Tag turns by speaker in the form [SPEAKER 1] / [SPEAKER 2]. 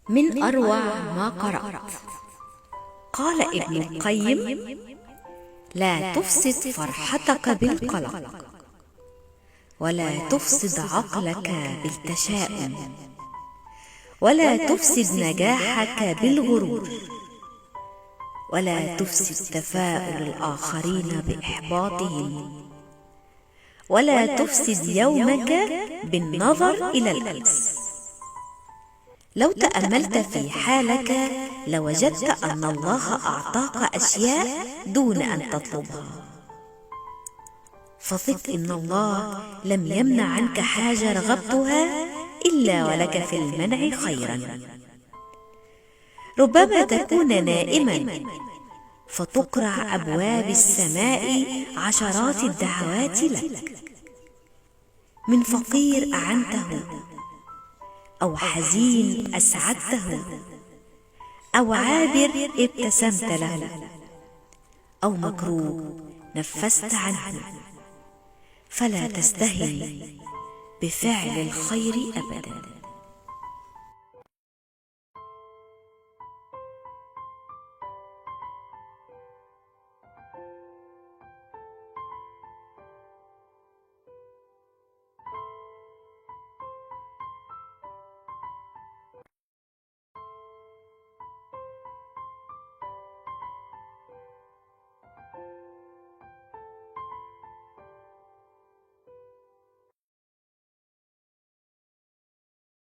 [SPEAKER 1] من أروع ما قرأت. قال ابن القيم: لا تفسد فرحتك بالقلق، ولا تفسد عقلك بالتشاؤم، ولا تفسد نجاحك بالغرور، ولا تفسد تفاؤل الآخرين بإحباطهم، ولا تفسد يومك بالنظر إلى الأمس. لو تأملت في حالك لوجدت أن الله أعطاك أشياء دون أن تطلبها، فثق إن الله لم يمنع عنك حاجة رغبتها إلا ولك في المنع خيرا. ربما تكون نائما فتقرع أبواب السماء عشرات الدعوات لك، من فقير أعنته، أو حزين أسعدته، أو عابر ابتسمت له، أو مكروه نفست عنه. فلا تستهن بفعل الخير أبدا.